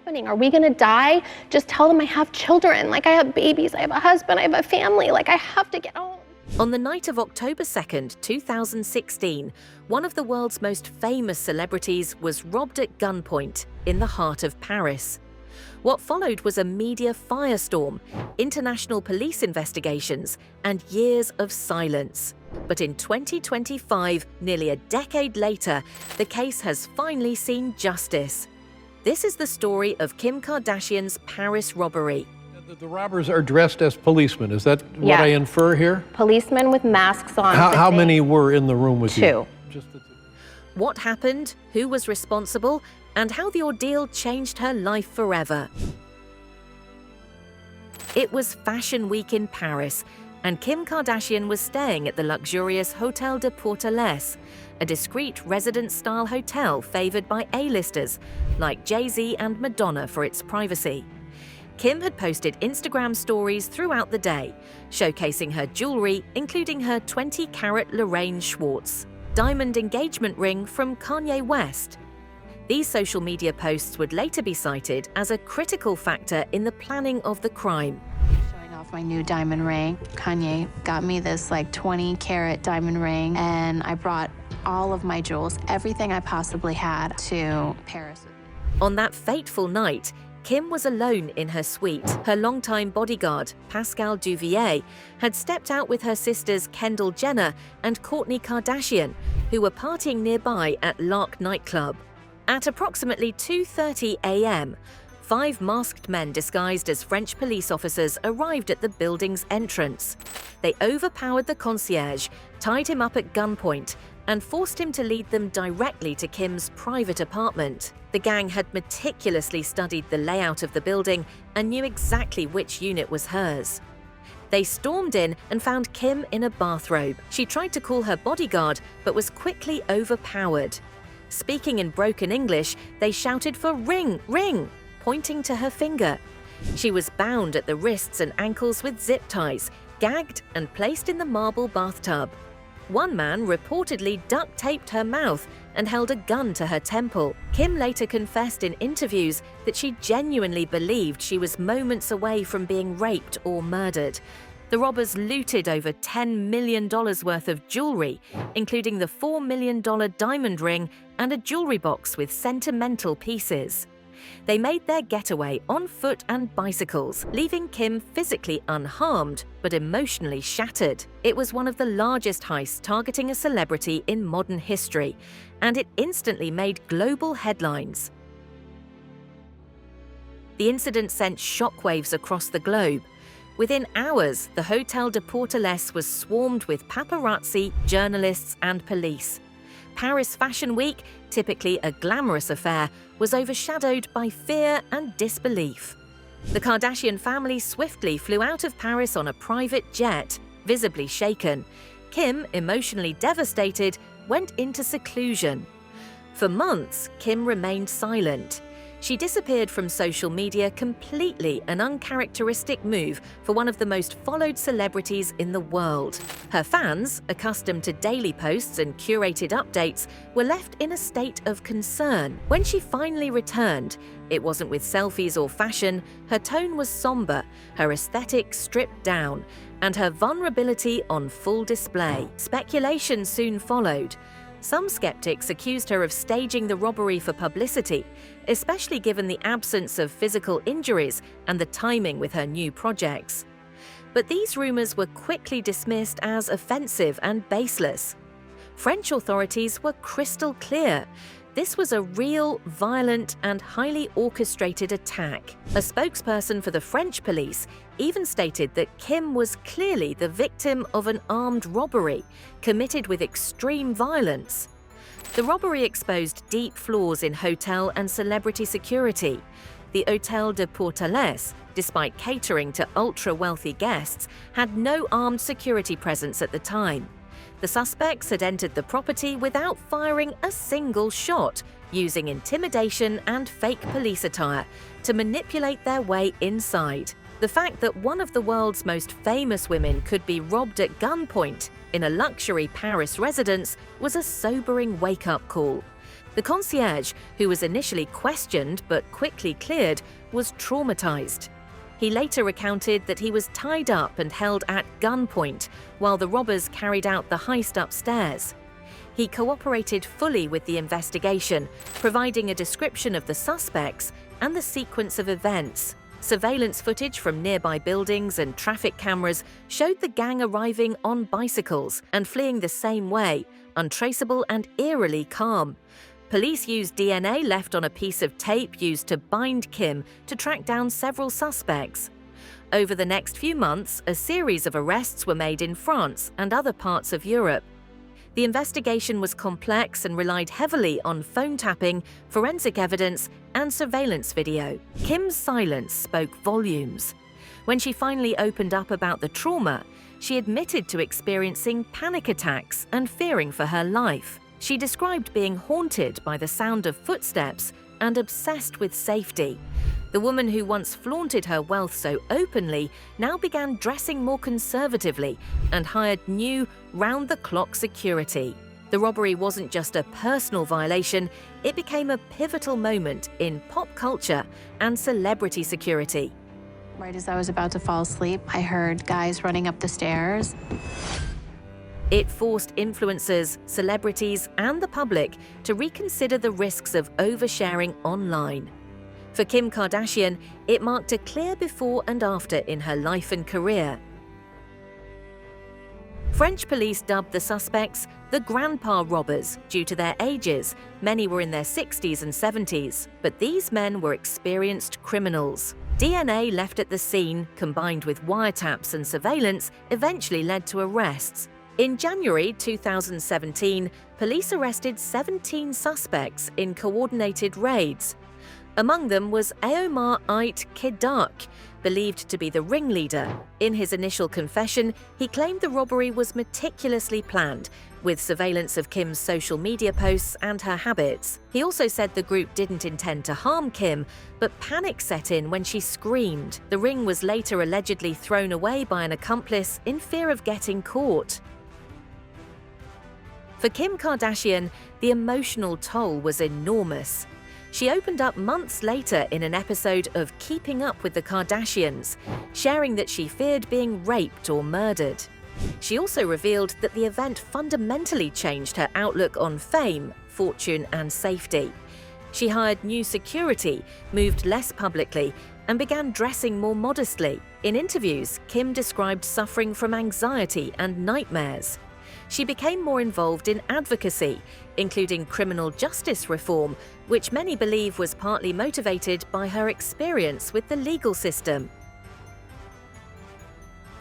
happening? Are we gonna die? Just tell them I have children. Like, I have babies, I have a husband, I have a family. Like, I have to get home. On the night of October 2nd, 2016, one of the world's most famous celebrities was robbed at gunpoint in the heart of Paris. What followed was a media firestorm, international police investigations, and years of silence. But in 2025, nearly a decade later, the case has finally seen justice. This is the story of Kim Kardashian's Paris robbery. The robbers are dressed as policemen. Is that what I infer here? Policemen with masks on. How many were in the room with you? Two. Just the two. What happened, who was responsible, and how the ordeal changed her life forever. It was Fashion Week in Paris, and Kim Kardashian was staying at the luxurious Hotel de Portales, a discreet residence-style hotel favored by A-listers like Jay-Z and Madonna for its privacy. Kim had posted Instagram stories throughout the day, showcasing her jewelry, including her 20-carat Lorraine Schwartz diamond engagement ring from Kanye West. These social media posts would later be cited as a critical factor in the planning of the crime. Showing off my new diamond ring. Kanye got me this 20-carat diamond ring, and I brought all of my jewels, everything I possibly had, to Paris. On that fateful night, Kim was alone in her suite. Her longtime bodyguard, Pascal Duvier, had stepped out with her sisters Kendall Jenner and Kourtney Kardashian, who were partying nearby at Lark nightclub. At approximately 2:30 a.m., 5 masked men disguised as French police officers arrived at the building's entrance. They overpowered the concierge, tied him up at gunpoint, and forced him to lead them directly to Kim's private apartment. The gang had meticulously studied the layout of the building and knew exactly which unit was hers. They stormed in and found Kim in a bathrobe. She tried to call her bodyguard, but was quickly overpowered. Speaking in broken English, they shouted for "ring, ring," pointing to her finger. She was bound at the wrists and ankles with zip ties, gagged and placed in the marble bathtub. One man reportedly duct-taped her mouth and held a gun to her temple. Kim later confessed in interviews that she genuinely believed she was moments away from being raped or murdered. The robbers looted over $10 million worth of jewelry, including the $4 million diamond ring and a jewelry box with sentimental pieces. They made their getaway on foot and bicycles, leaving Kim physically unharmed but emotionally shattered. It was one of the largest heists targeting a celebrity in modern history, and it instantly made global headlines. The incident sent shockwaves across the globe. Within hours, the Hotel de Portales was swarmed with paparazzi, journalists, and police. Paris Fashion Week, typically a glamorous affair, was overshadowed by fear and disbelief. The Kardashian family swiftly flew out of Paris on a private jet, visibly shaken. Kim, emotionally devastated, went into seclusion. For months, Kim remained silent. She disappeared from social media completely, an uncharacteristic move for one of the most followed celebrities in the world. Her fans, accustomed to daily posts and curated updates, were left in a state of concern. When she finally returned, it wasn't with selfies or fashion. Her tone was somber, her aesthetic stripped down, and her vulnerability on full display. Speculation soon followed. Some skeptics accused her of staging the robbery for publicity, especially given the absence of physical injuries and the timing with her new projects. But these rumors were quickly dismissed as offensive and baseless. French authorities were crystal clear. This was a real, violent, and highly orchestrated attack. A spokesperson for the French police even stated that Kim was clearly the victim of an armed robbery committed with extreme violence. The robbery exposed deep flaws in hotel and celebrity security. The Hotel de Portales, despite catering to ultra-wealthy guests, had no armed security presence at the time. The suspects had entered the property without firing a single shot, using intimidation and fake police attire to manipulate their way inside. The fact that one of the world's most famous women could be robbed at gunpoint in a luxury Paris residence was a sobering wake-up call. The concierge, who was initially questioned but quickly cleared, was traumatized. He later recounted that he was tied up and held at gunpoint while the robbers carried out the heist upstairs. He cooperated fully with the investigation, providing a description of the suspects and the sequence of events. Surveillance footage from nearby buildings and traffic cameras showed the gang arriving on bicycles and fleeing the same way, untraceable and eerily calm. Police used DNA left on a piece of tape used to bind Kim to track down several suspects. Over the next few months, a series of arrests were made in France and other parts of Europe. The investigation was complex and relied heavily on phone tapping, forensic evidence, and surveillance video. Kim's silence spoke volumes. When she finally opened up about the trauma, she admitted to experiencing panic attacks and fearing for her life. She described being haunted by the sound of footsteps and obsessed with safety. The woman who once flaunted her wealth so openly now began dressing more conservatively and hired new, round-the-clock security. The robbery wasn't just a personal violation, it became a pivotal moment in pop culture and celebrity security. Right as I was about to fall asleep, I heard guys running up the stairs. It forced influencers, celebrities, and the public to reconsider the risks of oversharing online. For Kim Kardashian, it marked a clear before and after in her life and career. French police dubbed the suspects the grandpa robbers due to their ages. Many were in their 60s and 70s, but these men were experienced criminals. DNA left at the scene, combined with wiretaps and surveillance, eventually led to arrests. In January 2017, police arrested 17 suspects in coordinated raids. Among them was Aomar Ait Kedark, believed to be the ringleader. In his initial confession, he claimed the robbery was meticulously planned, with surveillance of Kim's social media posts and her habits. He also said the group didn't intend to harm Kim, but panic set in when she screamed. The ring was later allegedly thrown away by an accomplice in fear of getting caught. For Kim Kardashian, the emotional toll was enormous. She opened up months later in an episode of Keeping Up with the Kardashians, sharing that she feared being raped or murdered. She also revealed that the event fundamentally changed her outlook on fame, fortune, and safety. She hired new security, moved less publicly, and began dressing more modestly. In interviews, Kim described suffering from anxiety and nightmares. She became more involved in advocacy, including criminal justice reform, which many believe was partly motivated by her experience with the legal system.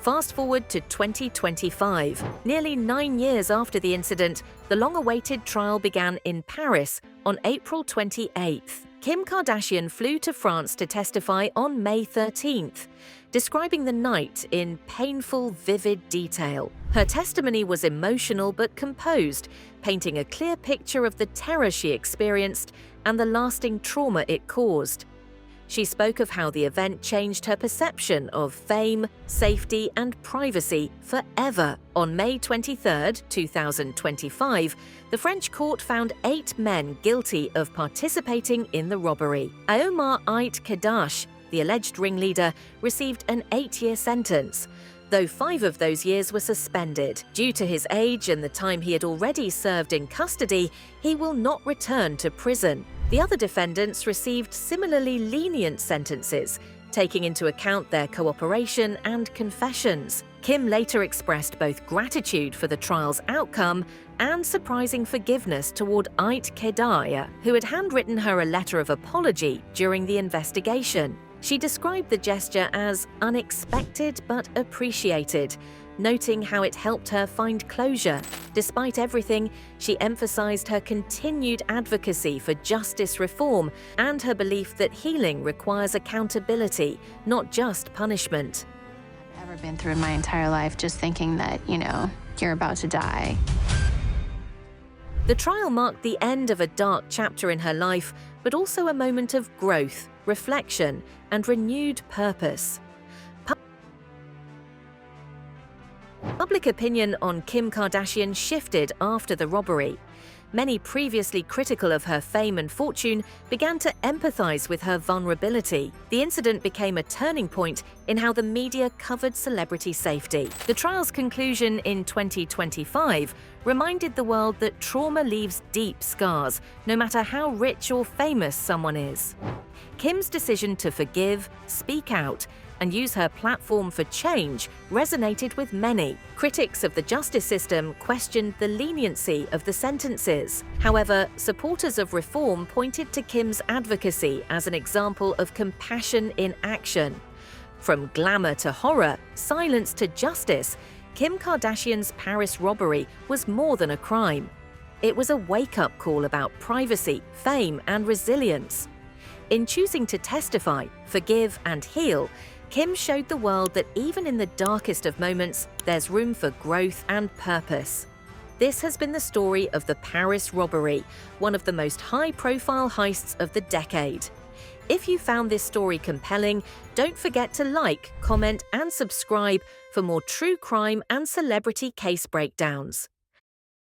Fast forward to 2025. Nearly 9 years after the incident, the long-awaited trial began in Paris on April 28th. Kim Kardashian flew to France to testify on May 13th, describing the night in painful, vivid detail. Her testimony was emotional but composed, painting a clear picture of the terror she experienced and the lasting trauma it caused. She spoke of how the event changed her perception of fame, safety, and privacy forever. On May 23, 2025, the French court found 8 men guilty of participating in the robbery. Aomar Ait Kedark, the alleged ringleader, received an 8-year sentence, though 5 of those years were suspended. Due to his age and the time he had already served in custody, he will not return to prison. The other defendants received similarly lenient sentences, taking into account their cooperation and confessions. Kim later expressed both gratitude for the trial's outcome and surprising forgiveness toward Ait Kedark, who had handwritten her a letter of apology during the investigation. She described the gesture as unexpected but appreciated, noting how it helped her find closure. Despite everything, she emphasized her continued advocacy for justice reform and her belief that healing requires accountability, not just punishment. I've ever been through in my entire life just thinking that, you're about to die. The trial marked the end of a dark chapter in her life, but also a moment of growth, reflection, and renewed purpose. Public opinion on Kim Kardashian shifted after the robbery. Many previously critical of her fame and fortune began to empathize with her vulnerability. The incident became a turning point in how the media covered celebrity safety. The trial's conclusion in 2025 reminded the world that trauma leaves deep scars, no matter how rich or famous someone is. Kim's decision to forgive, speak out, and use her platform for change resonated with many. Critics of the justice system questioned the leniency of the sentences. However, supporters of reform pointed to Kim's advocacy as an example of compassion in action. From glamour to horror, silence to justice, Kim Kardashian's Paris robbery was more than a crime. It was a wake-up call about privacy, fame, and resilience. In choosing to testify, forgive, and heal, Kim showed the world that even in the darkest of moments, there's room for growth and purpose. This has been the story of the Paris robbery, one of the most high-profile heists of the decade. If you found this story compelling, don't forget to like, comment, and subscribe for more true crime and celebrity case breakdowns.